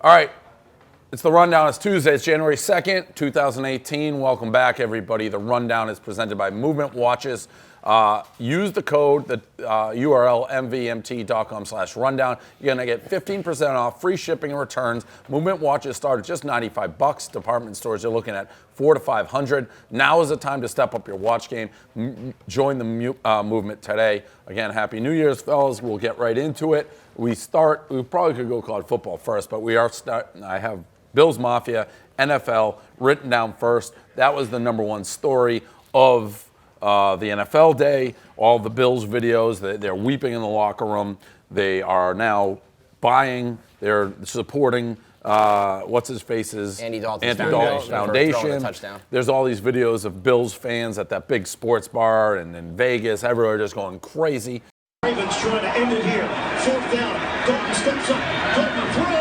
All right, it's the Rundown. It's Tuesday. It's January 2nd, 2018. Welcome back, everybody. The Rundown is presented by Movement Watches. Use the code, the URL, mvmt.com/rundown. You're going to get 15% off, free shipping and returns. Movement Watches start at just $95. Department stores are looking at $400 to $500. Now is the time to step up your watch game. Join the movement today. Again, Happy New Year's, fellas. We'll get right into it. We probably could go college football first, but I have Bills Mafia, NFL written down first. That was the number one story of the NFL day. All the Bills videos, they're weeping in the locker room. They are now they're supporting what's his face's Andy Dalton's Foundation. There's all these videos of Bills fans at that big sports bar and in Vegas. Everywhere just going crazy. Ravens trying to end it here. Fourth down. Dalton steps up. Dalton throws.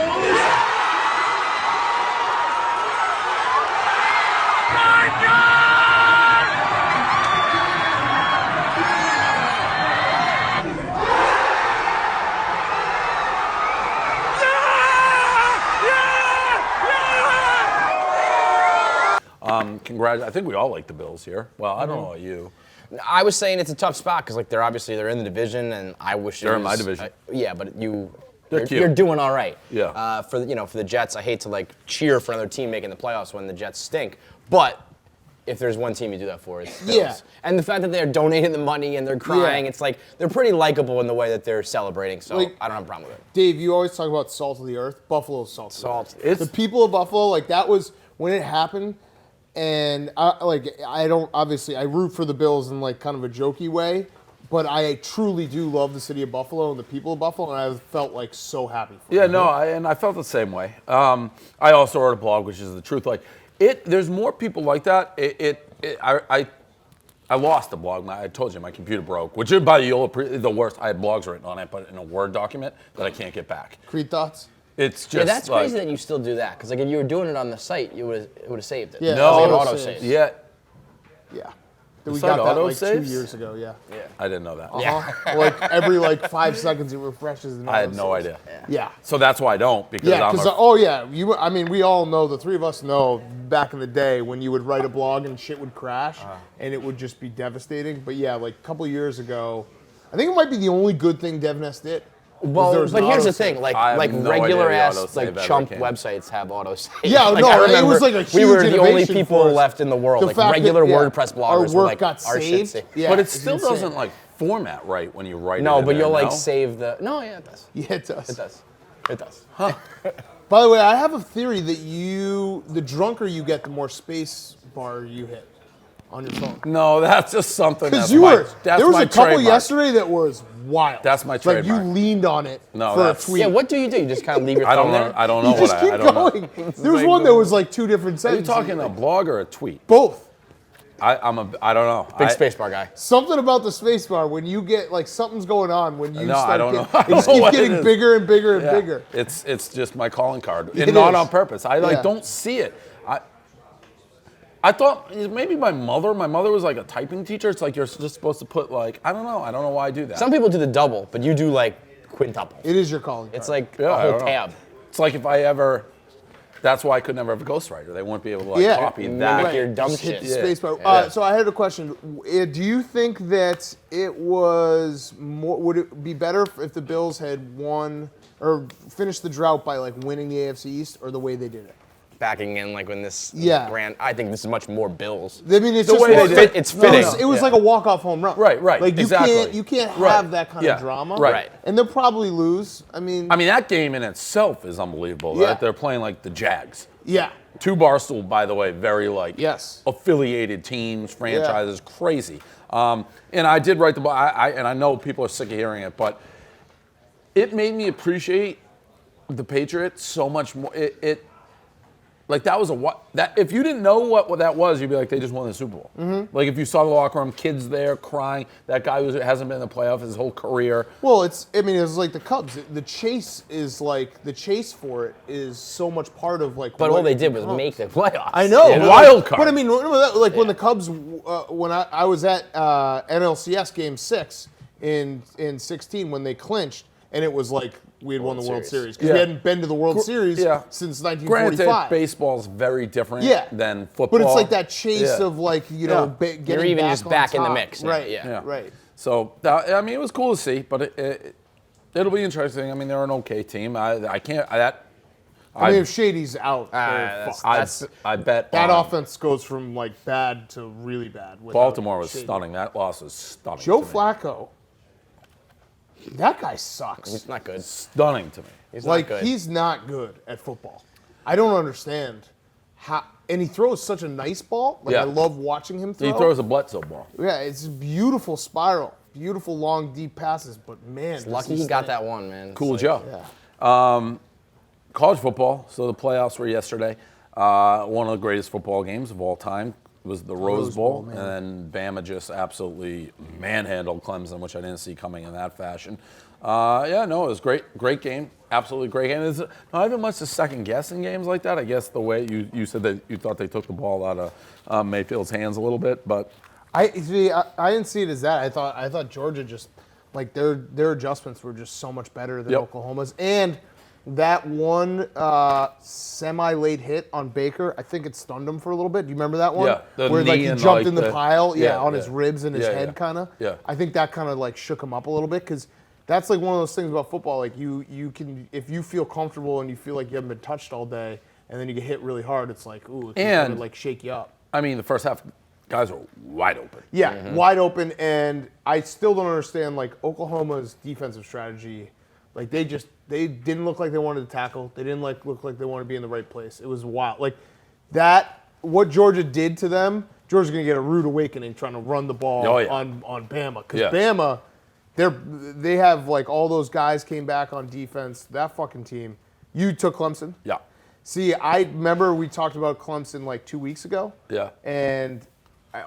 I think we all like the Bills here. Well, I don't know about you. I was saying it's a tough spot because they're in the division, and I wish they're in my division. Yeah, but you're doing all right. Yeah. For the Jets, I hate to cheer for another team making the playoffs when the Jets stink, but if there's one team you do that for, it's Bills. Yeah. And the fact that they're donating the money and they're crying, it's like they're pretty likable in the way that they're celebrating. So I don't have a problem with it. Dave, you always talk about salt of the earth. Buffalo's salt. Salt. The people of Buffalo, that was when it happened. And I root for the Bills in kind of a jokey way, but I truly do love the city of Buffalo and the people of Buffalo, and I felt so happy for them. I felt the same way. I also wrote a blog, which is the truth. There's more people like that. I lost the blog. I told you my computer broke, which is the worst. I had blogs written on it, but in a Word document that I can't get back. Creed thoughts? It's just that's crazy that you still do that. Because if you were doing it on the site, it would have saved it. Yeah, no, it auto saves. Yeah. Yeah. We got that 2 years ago. Yeah. I didn't know that. Yeah. Every 5 seconds it refreshes. I had no idea. Yeah. So that's why I don't because we all know, the three of us know back in the day when you would write a blog and shit would crash and it would just be devastating. But yeah, a couple years ago, I think it might be the only good thing DevNest did. Well, but here's the thing, regular ass chump came. websites have autosave. Yeah, I remember it was a huge we were the only innovation people for us. left in the world. The fact Regular that, WordPress bloggers our were work got our saved. shit. Yeah, but it still insane. doesn't format right when you write it. No, but you'll no? save the. No, yeah, it does. Yeah, it does. It does. It does. Huh. By the way, I have a theory that the drunker you get, the more space bar you hit on your phone. No, that's just something. Because there was a couple yesterday that was wild. That's my trademark. You leaned on it for a tweet. Yeah, what do? You just kind of leave your phone there? I don't know you just keep going. There was one that was 2 different sentences. Are you talking a blog or a tweet? Both. I don't know. Big spacebar guy. Something about the spacebar when you get something's going on when you start. I don't know. It just keeps getting bigger and bigger and bigger. It's just my calling card, and not on purpose. I don't see it. I thought maybe my mother was a typing teacher. It's you're just supposed to put I don't know why I do that. Some people do the double, but you do quintuple. It is your calling card. It's a whole tab. It's if I ever. That's why I could never have a ghostwriter. They wouldn't be able to copy that. Make your dumb shit. Spacebar. So I had a question. Do you think that it was more? Would it be better if the Bills had won or finished the drought by winning the AFC East, or the way they did it? Backing in when this grand. I think this is much more Bills. I mean, it's the way it's fitting. It was like a walk-off home run. Right. You can't have that kind of drama. Right. And they'll probably lose. I mean, that game in itself is unbelievable. Yeah. Right? They're playing the Jags. Yeah. 2 Barstool, by the way, very affiliated teams, franchises, crazy. And I did write the book, and I know people are sick of hearing it, but it made me appreciate the Patriots so much more. That was if you didn't know what that was, you'd be they just won the Super Bowl. Mm-hmm. If you saw the locker room, kids there crying, that guy who hasn't been in the playoffs his whole career. Well, it's like the Cubs. The chase is the chase for it is so much part of But all they did was make the playoffs. I know. Wild card. But remember that, when the Cubs, when I was at NLCS Game 6 in 16 when they clinched, and it was we had won the World Series. Series. Because Yeah. we hadn't been to the World Series since 1945. Granted, baseball's very different than football. But it's like that chase Yeah. of like, Yeah. getting You're even back just on back in the top. mix now, Right, yeah. right. So, I mean, it was cool to see, but it'll be interesting. I mean, they're an okay team. I mean, if Shady's out, they're that's- fucked. I bet That on- offense goes from like bad to really bad. without Baltimore was Shady. stunning. That loss was stunning. Joe to me. Flacco, that guy sucks. He's not good. Stunning to me. He's Like, not good. he's not good at football. I don't understand how. And he throws such a nice ball. Like, Yeah. I love watching him throw. He throws a Bledsoe ball. Yeah, it's a beautiful spiral. Beautiful, long, deep passes. But, man. does Lucky he got that one, man. Cool It's Joe. Yeah. College football. So the playoffs were yesterday. One of the greatest football games of all time was the Rose Bowl, man. and then Bama just absolutely manhandled Clemson, which I didn't see coming in that fashion. It was great game, absolutely great game. There's not even much to second guess in games like that. I guess the way you said that you thought they took the ball out of Mayfield's hands a little bit, but I didn't see it as that. I thought Georgia just, like, their adjustments were just so much better than Yep. Oklahoma's. And that one semi-late hit on Baker, I think it stunned him for a little bit. Do you remember that one? Yeah, the where like knee he and, jumped like, in the the- pile, yeah, on yeah. his ribs and his Yeah, head, yeah. kind of. Yeah. I think that kind of like shook him up a little bit because that's like one of those things about football. Like you can, if you feel comfortable and you feel like you haven't been touched all day, and then you get hit really hard, it's like, ooh, it can kind of And- like shake you up. I mean the first half guys were wide open. Yeah, wide open, and I still don't understand like Oklahoma's defensive strategy. Like they didn't look like they wanted to tackle. They didn't look like they wanted to be in the right place. It was wild. Like that, what Georgia did to them, Georgia's gonna get a rude awakening trying to run the ball on Bama because Yeah. Bama, they have like all those guys came back on defense. That fucking team. You took Clemson. Yeah. See, I remember we talked about Clemson like 2 weeks ago. Yeah. And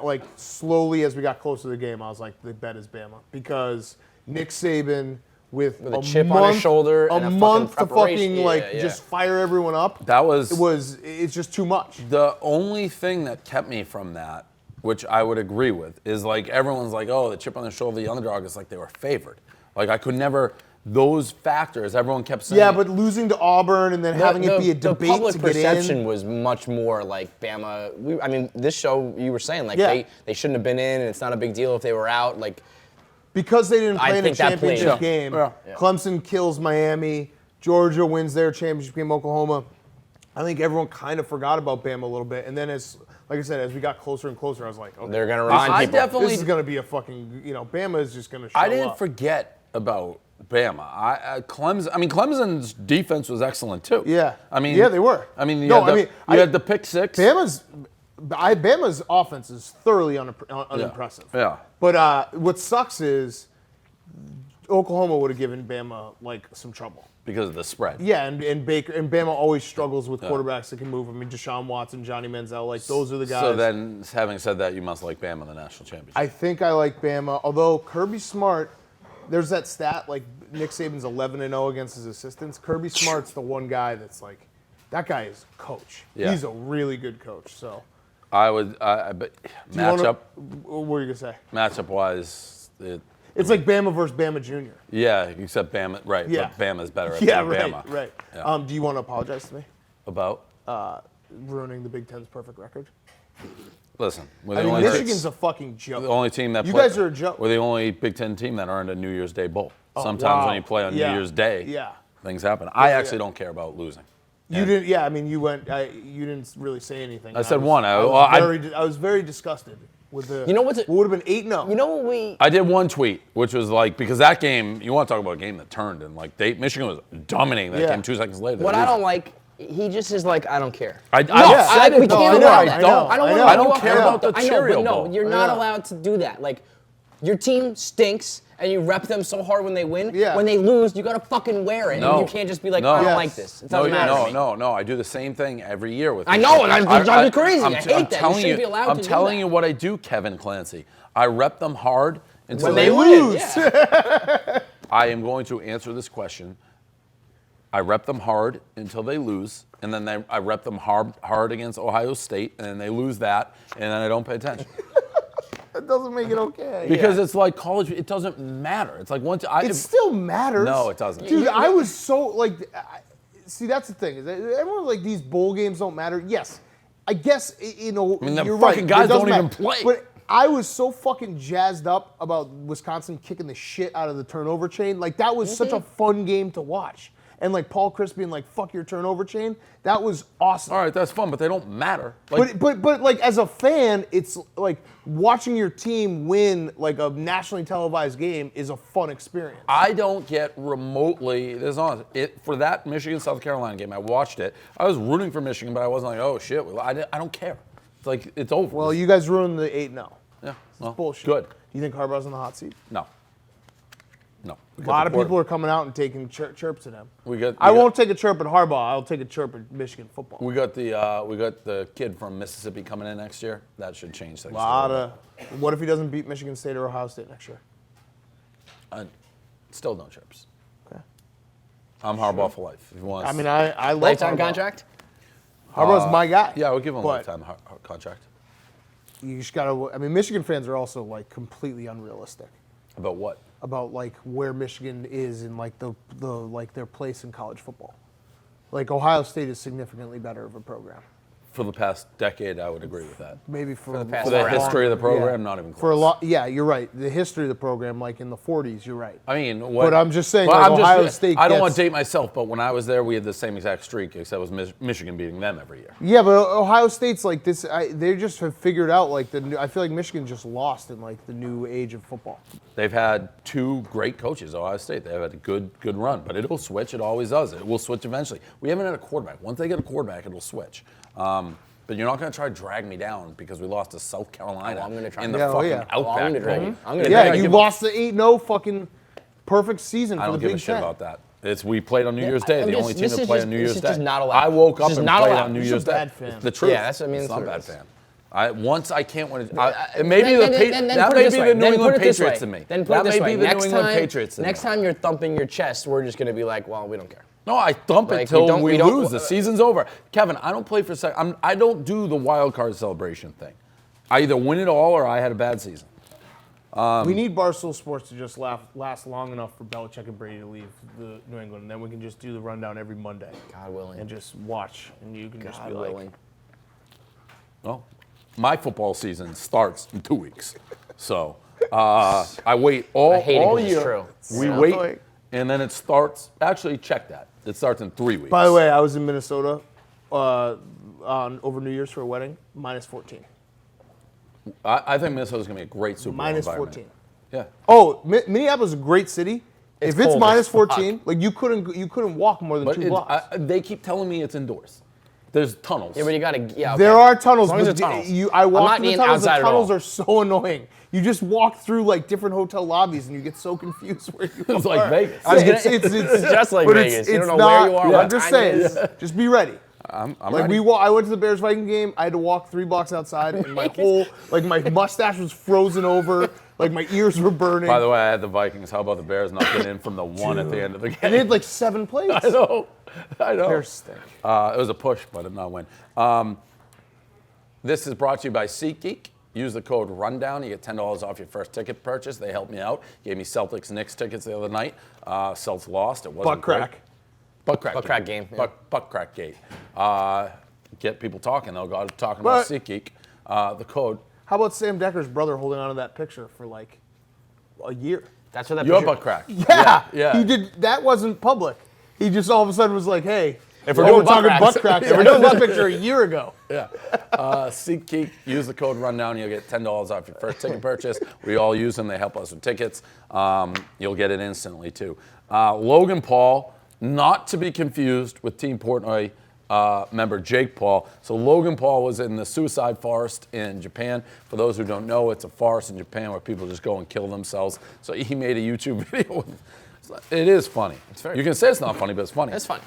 like slowly as we got closer to the game, I was like, the bet is Bama because Nick Saban with a chip on his shoulder a and a fucking month to preparation. fucking like Yeah. just fire everyone up. It's just too much. The only thing that kept me from that, which I would agree with, is like everyone's like, oh, the chip on the shoulder, the underdog, is like they were favored. Like I could never, those factors, everyone kept saying. Yeah, but losing to Auburn and then having it be a debate the public to get perception in. was much more like Bama. I mean, this show you were saying like Yeah. they shouldn't have been in, and it's not a big deal if they were out. Like Because they didn't I play in a think that played. championship Yeah. game, Yeah. Clemson kills Miami, Georgia wins their championship game, Oklahoma. I think everyone kind of forgot about Bama a little bit. And then like I said, as we got closer and closer, I was like, okay, they're gonna remind I people. definitely- this is going to be a fucking, Bama is just going to show I didn't up. forget about Bama. Clemson's defense was excellent too. Yeah. I mean, Yeah, they were. I mean, No, I you mean, had the pick six. Bama's offense is thoroughly unimpressive. Yeah. But what sucks is Oklahoma would have given Bama like some trouble. Because of the spread. Yeah, and Bama always struggles with quarterbacks that can move. I mean, Deshaun Watson, Johnny Manziel, like those are the guys. So then, having said that, you must like Bama in the national championship. I think I like Bama. Although Kirby Smart, there's that stat like Nick Saban's 11-0 against his assistants. Kirby Smart's the one guy that's like, that guy is a coach. Yeah. He's a really good coach. So. I would, but Do you wanna- matchup What were you gonna say? wise, It's like Bama versus Bama Jr. yeah, except Bama, right? Yeah. But Bama's better at Yeah, being right, Bama. right. Yeah. Do you want to apologize to me? About Ruining the Big Ten's perfect record. listen, we're I the mean, only Michigan's a fucking joke. the only team that You play- guys are a joke. We're the only Big Ten team that earned a New Year's Day bowl. Sometimes wow. when you play on Yeah. New Year's Day, Yeah. things happen. I actually don't care about losing. You didn't. Yeah, I mean, you went. You didn't really say anything. I said was- one. I was very disgusted with the. You know what's it- What would have been 8-0. You know what we? I did one tweet, which was like, because that game, you want to talk about a game that turned, and like Michigan was dominating that Yeah. game 2 seconds later. What I don't like, he just is like, I don't care. I we said can't it, though. allow I that. don't. I don't I want know. I don't care about the I know, Cheerio but no, Bowl. you're not Yeah. allowed to do that. Like, your team stinks, and you rep them so hard when they win. Yeah. When they lose, you gotta fucking wear it. No. And you can't just be like, No. I don't Yes. like this. It No, doesn't matter to me. no. I do the same thing every year with. I these know, things. and it drives me crazy. I hate that. You telling shouldn't be allowed I'm to do telling that. you what I do, Kevin Clancy. I rep them hard until When they they lose. win, yeah. I am going to answer this question. I rep them hard until they lose, and then I rep them hard against Ohio State, and then they lose that, and then I don't pay attention. That doesn't make it okay. Because it's like college. It doesn't matter. It's like once It still matters. No, it doesn't. Dude, I was so like, see, that's the thing. Is that everyone's like, these bowl games don't matter. Yes, I guess you know. I mean, the you're fucking right. guys It doesn't don't even matter. play. But I was so fucking jazzed up about Wisconsin kicking the shit out of the turnover chain. Like that was such a fun game to watch. And like Paul Chris being like, "Fuck your turnover chain," that was awesome. All right, that's fun, but they don't matter. Like, But like as a fan, it's like watching your team win like a nationally televised game is a fun experience. I don't get remotely this honest. For that Michigan South Carolina game, I watched it. I was rooting for Michigan, but I wasn't like, oh shit. I don't care. It's like it's over. Well, you guys ruined the 8-0. yeah, well, Bullshit. Good. You think Harbaugh's on the hot seat? No. A lot of people are coming out and taking chirps at him. I won't take a chirp at Harbaugh. I'll take a chirp at Michigan football. We got the kid from Mississippi coming in next year. That should change things. What if he doesn't beat Michigan State or Ohio State next year? Still no chips. Okay. I'm Harbaugh for life. If he wants, I mean, I love Lifetime Harbaugh. contract? Harbaugh's my guy. Yeah, we'll give him a But lifetime contract. You just gotta. I mean, Michigan fans are also like completely unrealistic About what? about like where Michigan is in like the like their place in college football. Like Ohio State is significantly better of a program. For the past decade, I would agree with that. Maybe for the past For the Forever. history of the program, Yeah. not even close. For a lot, yeah, you're right. The history of the program, like in the 40s, you're right. I mean, what? But I'm just saying, Well, like, I'm Ohio State I don't gets- want to date myself, but when I was there, we had the same exact streak, except it was Michigan beating them every year. Yeah, but Ohio State's like this. They just have figured out like the new. I feel like Michigan just lost in like the new age of football. They've had two great coaches, Ohio State. They've had a good run, but it'll switch. It always does. It will switch eventually. We haven't had a quarterback. Once they get a quarterback, it'll switch. But you're not going to try to drag me down because we lost to South Carolina I'm gonna try. in the Yeah, oh, fucking yeah. Outback. I'm gonna drag Bowl. you. I'm gonna Yeah, drag you give lost the 8-0 fucking perfect season I for the don't give Big a shit Ten. about that. We played on New Year's Day. I'm The just- only team this that is played just- on New this Year's is Day. just not allowed. I woke This up is and not played allowed. on New You're Year's a Day. bad fan. It's the truth. Yeah, that's what I mean. It's not a bad It's- fan. Once I can't win it. Then Maybe put it that may this be way. the New Then put England it this way. Patriots in me. Then put That it this may way. be the New Next England time- Patriots in me. Next time you're thumping your chest, we're just gonna be like, well, we don't care. No, I thump it Like, till we we don't- lose. The season's over. Kevin, I don't play for second. I don't do the wild card celebration thing. I either win it all or I had a bad season. We need Barstool Sports to just last long enough for Belichick and Brady to leave the New England, and then we can just do the rundown every Monday. God willing. And just watch, and you can just God be like, willing. Well, my football season starts in 2 weeks. So I wait all hate it 'cause it's year. true. We Yeah. wait, and then it starts. Actually, check that. It starts in 3 weeks. By the way, I was in Minnesota over New Year's for a wedding, minus 14. I think Minnesota's going to be a great Super Bowl Minus environment. 14. Yeah. Oh, Minneapolis is a great city. It's If it's cold minus as fuck. 14, like you couldn't walk more than But 2 blocks. they keep telling me it's indoors. There's tunnels. Yeah, but you gotta. Yeah. There okay. are tunnels, As long as but there's tunnels. I I'm walked not through the being tunnels. The outside at tunnels all. are so annoying. You just walk through like different hotel lobbies, and you get so confused where you are. It's like Vegas. I was gonna- It's just like but Vegas. You It's don't know where you are, I'm what just time it saying, is. just be ready. I'm Like ready. I went to the Bears Viking game. I had to walk 3 blocks outside, and my whole my mustache was frozen over. Like my ears were burning. By the way, I had the Vikings. How about the Bears not getting in from the one at the end of the game? and they had like 7 plays. I know. Bears stink. It was a push, but it not win. This is brought to you by SeatGeek. Use the code RUNDOWN. You get $10 off your first ticket purchase. They helped me out. Gave me Celtics-Knicks tickets the other night. Celtics lost. It wasn't Butt crack. great. Butt crack. Butt crack game, yeah. Butt crack gate. Get people talking, though. Got talking about But- SeatGeek. The code. How about Sam Decker's brother holding on to that picture for like a year? That's what that. Your picture- butt crack. Yeah. He did. That wasn't public. He just all of a sudden was like, "Hey, If we're doing butt talking cracks- butt cracks, we're doing that picture a year ago." Yeah. SeatGeek, use the code RUNDOWN. You'll get $10 off your first ticket purchase. We all use them. They help us with tickets. You'll get it instantly, too. Logan Paul, not to be confused with Team Portnoy member Jake Paul. So Logan Paul was in the suicide forest in Japan. For those who don't know, it's a forest in Japan where people just go and kill themselves. So he made a YouTube video. It is funny. You can say it's not funny, but it's funny. It's funny.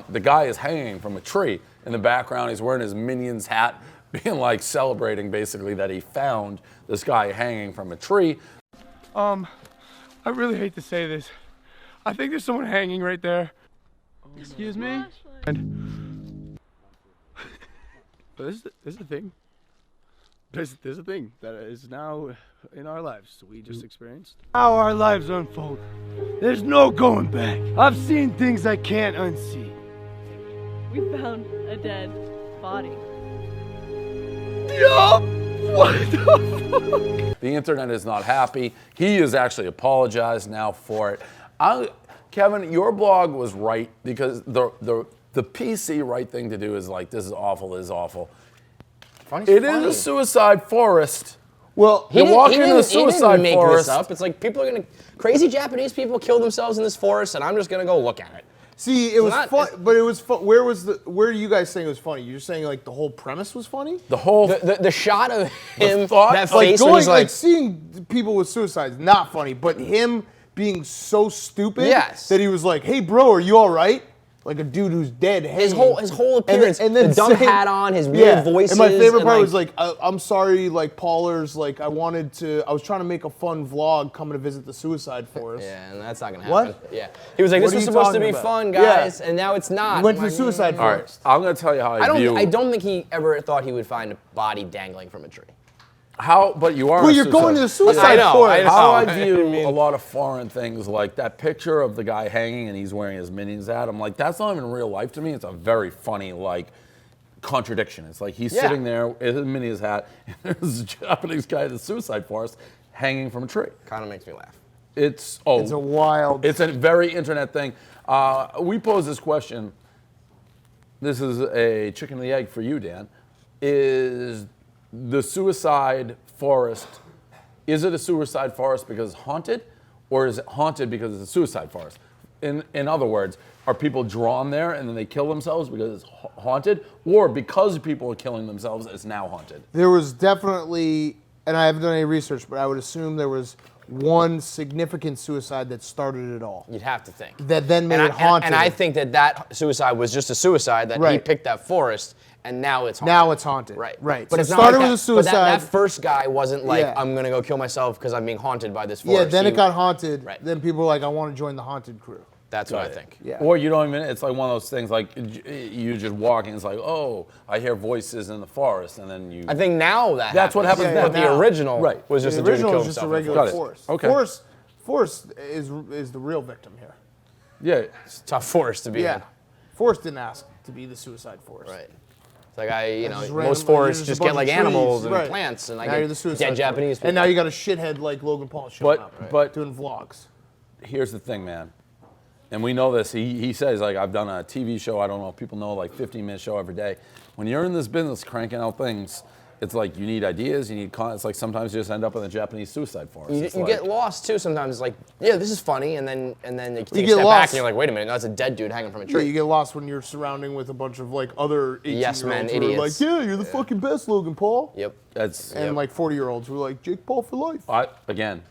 The guy is hanging from a tree. In the background, he's wearing his Minions hat, being like celebrating basically that he found this guy hanging from a tree. I really hate to say this. I think there's someone hanging right there. Excuse me? And this is the thing. There's a thing that is now in our lives we just experienced. How our lives unfold. There's no going back. I've seen things I can't unsee. We found a dead body. Yup! What the fuck? The internet is not happy. He has actually apologized now for it. Kevin, your blog was right because the PC right thing to do is like, this is awful, this is awful. It is a suicide forest. Well, You're walking in the He didn't suicide make forest. this up. It's like people are gonna crazy Japanese people kill themselves in this forest, and I'm just gonna go look at it. see, it was not- fun, but it was fun. Where are you guys saying it was funny? You're saying like the whole premise was funny? The whole The shot of him, thought that of face Going, was like, seeing people with suicide is not funny, but him being so stupid Yes. that he was like, "Hey, bro, are you all right?" Like a dude who's dead. his hanging. whole appearance, and then the dumb saying- hat on, his weird voices. And my favorite part like, was like, I'm sorry, like Paulers, like I was trying to make a fun vlog coming to visit the suicide forest. yeah, and that's not gonna What? happen. Yeah, he was like, What this are was you supposed to talking be about? fun, Yeah. guys, and now it's not. He went to I'm the like, suicide All right, forest. I'm going to tell you how I view. I don't think he ever thought he would find a body dangling from a tree. But you are. Well, a you're going to the suicide- suicide I know, forest. I know. How I I view mean- a lot of foreign things, like that picture of the guy hanging and he's wearing his Minions hat. I'm like, that's not even real life to me. It's a very funny like contradiction. It's like he's Yeah. sitting there with his Minions hat, and there's a Japanese guy in the suicide forest hanging from a tree. Kind of makes me laugh. It's It's a wild. It's a very internet thing. We pose this question. This is a chicken and the egg for you, Dan. Is the suicide forest, is it a suicide forest because it's haunted, or is it haunted because it's a suicide forest? In other words, are people drawn there and then they kill themselves because it's haunted, or because people are killing themselves, it's now haunted? There was definitely, and I haven't done any research, but I would assume there was one significant suicide that started it all. You'd have to think. That then made it haunted. And I think that suicide was just a suicide, that he Right. picked that forest, and now it's haunted. Now it's haunted. Right. Right. But So it's it not started like with a that, but suicide. that first guy wasn't like, Yeah. I'm going to go kill myself because I'm being haunted by this forest. Yeah, then He- it got haunted. Right. Then people were like, I want to join the haunted crew. That's what I think. Yeah. Or you don't even, it's like one of those things like you just walking, it's like, oh, I hear voices in the forest, and then you. I think now that That's what happens But now. the original Right. was just The a dude who original killed is just a himself. regular Got it. forest. Okay. Forest is the real victim here. Yeah. It's a tough forest to be Yeah. in. Forest didn't ask to be the suicide forest. Right. It's like Just most random- forests there's just a get bunch like of trees, animals and right. plants, and I Now you're the get suicide dead forest. Japanese people. And now you got a shithead like Logan Paul showing up, But doing vlogs. here's the thing, man. And we know this. He says, like, I've done a TV show, I don't know if people know, like 15-minute show every day. When you're in this business cranking out things, it's like you need ideas, you need it's like sometimes you just end up in the Japanese suicide forest. You It's get like- lost too sometimes. It's like, yeah, this is funny, and then you take a get step back lost. and you're like, wait a minute, that's a dead dude hanging from a Yeah, tree. you get lost when you're surrounding with a bunch of like other 18-year-olds Yes men, who are like, idiots. yeah, you're the fucking best, Logan Paul. Yep. That's And like 40-year-olds who are like, Jake Paul for life. again,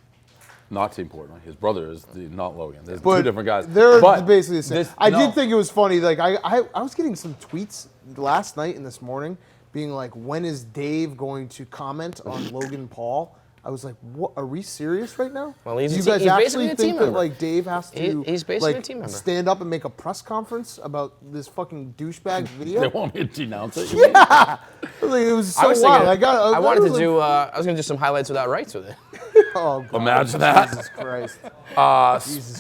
not too important. His brother is not Logan. There's But two different guys. They're But basically the same. this- I no. did think it was funny. Like I was getting some tweets last night and this morning being like, when is Dave going to comment on Logan Paul? I was like, what? Are we serious right now? Well, he's Do a you te- guys he's actually basically a think team that member. like Dave has to He's basically like a team member. stand up and make a press conference about this fucking douchebag video? They want me to denounce it? Yeah, I was like, it was so I was wild. thinking, I wanted was to like, do. I was gonna do some highlights without rights with it. Oh, God. Imagine that. Jesus Christ.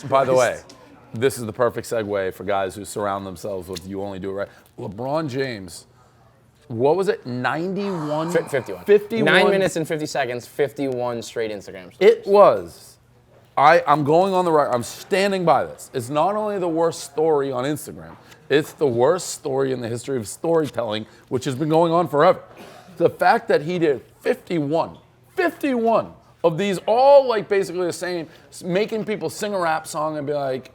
By the way, this is the perfect segue for guys who surround themselves with you only do it right. LeBron James, what was it? 91? 51. 51. 9 minutes and 50 seconds. 51 straight Instagram stories. It was. I'm going on the record. I'm standing by this. It's not only the worst story on Instagram, it's the worst story in the history of storytelling, which has been going on forever. The fact that he did 51 of these, all like basically the same, making people sing a rap song and be like,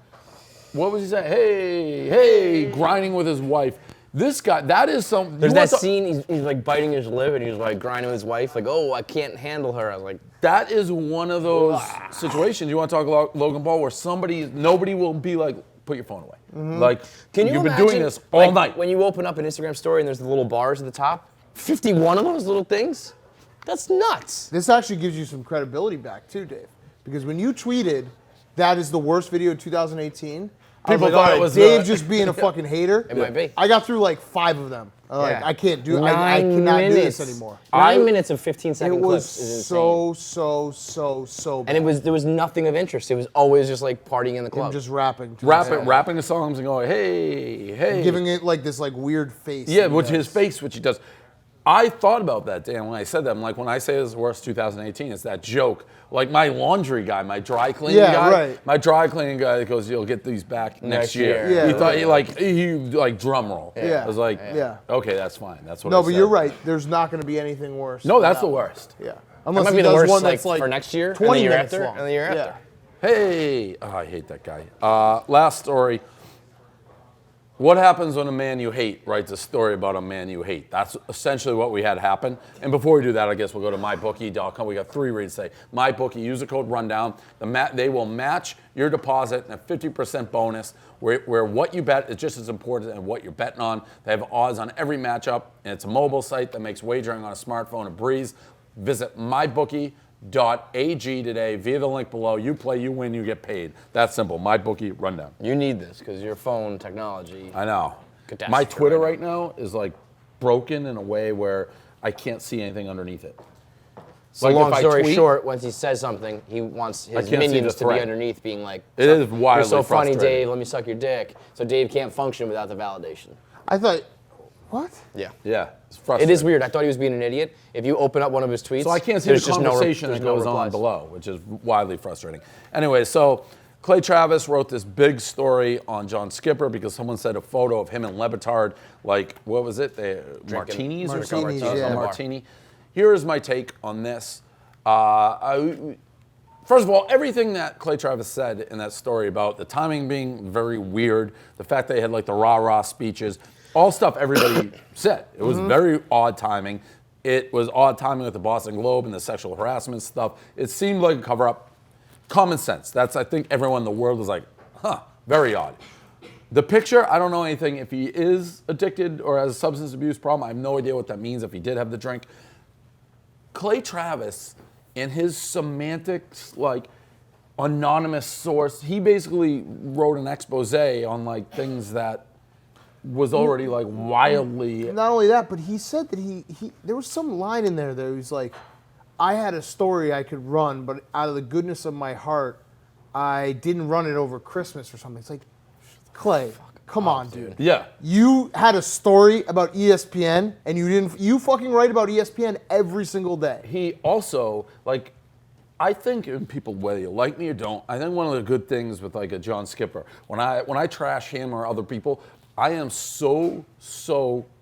what was he saying? Hey, grinding with his wife. This guy, that is some. There's you that want to- scene. He's like biting his lip and he's like grinding with his wife. Like, oh, I can't handle her. I was like, That is one of those situations. You want to talk about Logan Paul, where nobody will be like, put your phone away. Like, can you you've been imagine, doing this all like, night. when you open up an Instagram story and there's the little bars at the top? 51 of those little things. That's nuts. This actually gives you some credibility back too, Dave. Because when you tweeted, that is the worst video of 2018, I was People like, thought all it right, was, Dave just being a fucking hater. It might be. I got through like 5 of them. Like, Yeah. I can't do. I cannot do this anymore. 9 minutes of 15-second It clips was is insane. so bad. And there was nothing of interest. It was always just like partying in the club. Him just rapping. to rapping, himself. rapping the songs and going, hey, hey. Giving it like this like weird face. Yeah, that he which does. his face, which he does. I thought about that, Dan, when I said that. I'm like, when I say it's worst 2018, it's that joke. Like my laundry guy, my dry cleaning guy. Right. My dry cleaning guy that goes, you'll get these back next year. year. He Yeah, thought right. he like drum roll. Yeah. I was like, Yeah. okay, that's fine. That's what I No, but said. you're right. There's not going to be anything worse. No, than that's that the one. worst. Yeah. That Unless might he be the does worst one that's like for next year, 20 and the year minutes after, long. and the year Yeah. after. Hey, oh, I hate that guy. Last story. What happens when a man you hate writes a story about a man you hate? That's essentially what we had happen. And before we do that, I guess we'll go to mybookie.com. We got 3 reads today. MyBookie, use the code RUNDOWN. They will match your deposit and a 50% bonus where what you bet is just as important as what you're betting on. They have odds on every matchup, and it's a mobile site that makes wagering on a smartphone a breeze. Visit mybookie.ag today via the link below. You play, you win, you get paid. That's simple. MyBookie Rundown. You need this because your phone technology. I know. Catastrophe My Twitter right right now is like broken in a way where I can't see anything underneath it. So Like, long if I story tweet- short, once he says something, he wants his can't see minions the to be thread. underneath being like, It is wildly you're so funny, frustrating. Dave, let me suck your dick. So Dave can't function without the validation. I thought, what? Yeah. Yeah, it's It frustrating. is weird. I thought he was being an idiot. If you open up one of his tweets, So I can't see there's the just conversation there's that no goes on replies. below, which is wildly frustrating. Anyway, so Clay Travis wrote this big story on John Skipper because someone said a photo of him and Levitard, like, what was it? Martinis or something? Martinis, yeah. Martini. Here is my take on this. First of all, everything that Clay Travis said in that story about the timing being very weird, the fact they had like the rah-rah speeches, all stuff everybody said. It was very odd timing. It was odd timing with the Boston Globe and the sexual harassment stuff. It seemed like a cover-up. Common sense. That's, I think, everyone in the world was like, huh, very odd. The picture, I don't know anything if he is addicted or has a substance abuse problem. I have no idea what that means if he did have the drink. Clay Travis, in his semantics, like anonymous source, he basically wrote an expose on like things that was already like wildly. Not only that, but he said that he there was some line in there that he was like, I had a story I could run, but out of the goodness of my heart, I didn't run it over Christmas or something. It's like, Clay, come on, dude. Yeah. You had a story about ESPN, and you fucking write about ESPN every single day. He also, like, I think, and people, whether you like me or don't, I think one of the good things with like a John Skipper, when I trash him or other people, I am so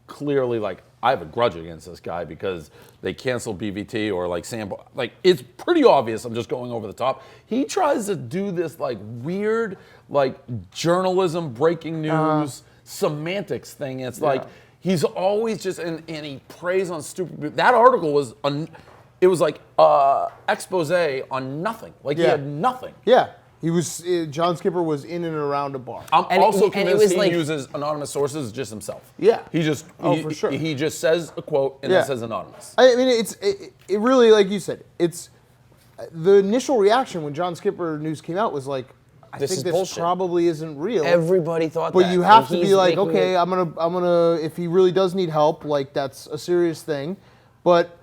clearly like, I have a grudge against this guy because they canceled BVT or like Sample. Like, it's pretty obvious I'm just going over the top. He tries to do this like weird, like journalism, breaking news, semantics thing. It's like, he's always just, and he preys on stupid. That article was, it was like expose on nothing. Like he had nothing. Yeah. He was John Skipper was in and around a bar. I'm And also it convinced was he like- uses anonymous sources just himself. Yeah. He just For sure. He just says a quote and Yeah. then says anonymous. I mean, it really, like you said, it's the initial reaction when John Skipper news came out was like, I This think is this bullshit. probably isn't real. Everybody thought But that. you have and to be he's like, making okay, it- I'm gonna, if he really does need help, like that's a serious thing. But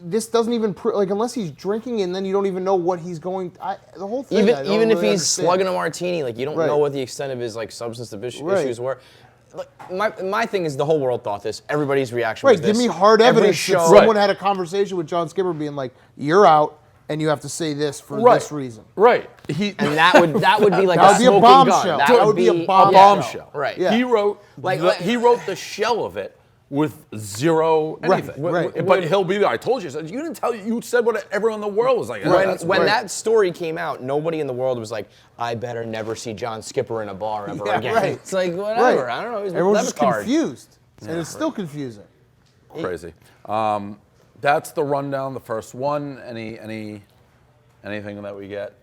this doesn't even like unless he's drinking and then you don't even know what he's going. The whole thing. I don't even if really he's understand. slugging a martini, like you don't Right. know what the extent of his like substance abuse Right. issues were. Like, my thing is the whole world thought this. Everybody's reaction Right, was this. give me hard Every evidence show, that someone had a conversation with John Skipper being like, "You're out, and you have to say this for this reason." Right. and that would be like That a would be a smoking bombshell. gun. That would be a bombshell. bombshell. Right. Yeah. He wrote Like- he wrote the shell of it with zero anything. right. But he'll be there. I told you. You didn't tell. You said what everyone in the world was like. "Oh, that's When right." that story came out, nobody in the world was like, "I better never see John Skipper in a bar ever Yeah, again." right. It's like whatever. Right. I don't know. He's Everyone's just Levitard. confused, and it's still confusing. Crazy. That's the rundown. The first one. Anything that we get?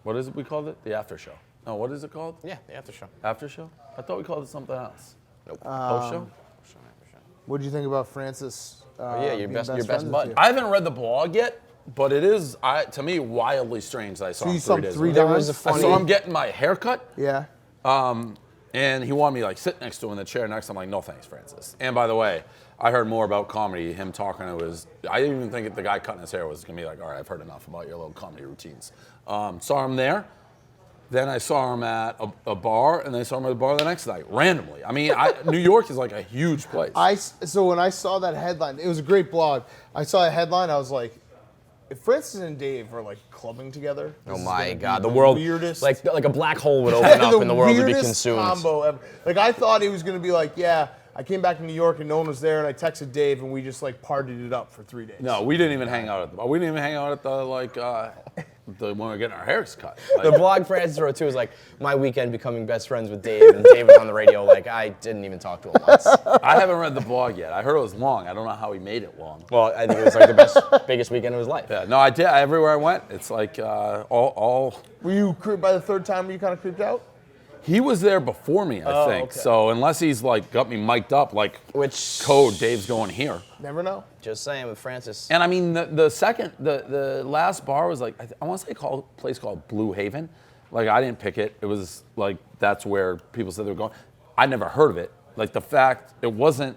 What is it we called it? The after show. No, what is it called? Yeah, the after show. After show? I thought we called it something else. Nope. Post show? What did you think about Francis? yeah, your being best friends bud. with you? I haven't read the blog yet, but it is, to me, wildly strange that I saw So him you saw 3 him days 3 ago. There was times? a I funny. saw him getting my haircut. Yeah. And he wanted me to like sit next to him in the chair next to him. I'm like, no thanks, Francis. And by the way, I heard more about comedy, him talking to his, I didn't even think the guy cutting his hair was gonna be like, all right, I've heard enough about your little comedy routines. Saw him there. Then I saw him at a bar, and then I saw him at a bar the next night, randomly. I mean, New York is like a huge place. So when I saw that headline, it was a great blog. I saw a headline, I was like, if Francis and Dave are like clubbing together, Oh this is my gonna be God, the world, weirdest, like a black hole would open up and the world would be weirdest consumed. combo ever. Like I thought he was gonna be like, yeah, I came back to New York and no one was there, and I texted Dave and we just like partied it up for 3 days. No, we didn't even hang out at the bar. We didn't even hang out at the like when we were getting our hairs cut. The Like, blog Francis wrote too was like, my weekend becoming best friends with Dave, and Dave was on the radio like, I didn't even talk to him once. I haven't read the blog yet. I heard it was long. I don't know how he made it long. Well, I think it was like the biggest weekend of his life. Yeah, no, I did. Everywhere I went, it's like all. Were you by the third time? Were you kind of creeped out? He was there before me, I think. okay. So unless he's like got me mic'd up, like Which code, Dave's going here. Never know. Just saying with Francis. And I mean, the last bar was like, I want to say a place called Blue Haven. Like, I didn't pick it. It was like, that's where people said they were going. I never heard of it. Like, the fact, it was a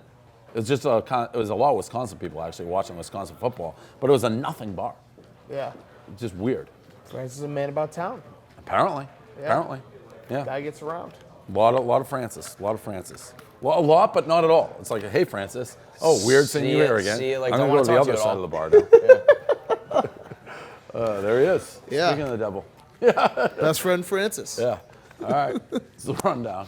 lot of Wisconsin people actually watching Wisconsin football, but it was a nothing bar. Yeah. Just weird. Francis is a man about town. Apparently. Yeah. Guy gets around. A lot of Francis. Well, a lot, but not at all. It's like, hey, Francis. Oh, weird seeing you here again. See, like, I'm don't going to go wanna to the talk other to you side at of the bar now. There he is. Yeah. Speaking of the devil. Best friend Francis. Yeah. All right. It's the rundown.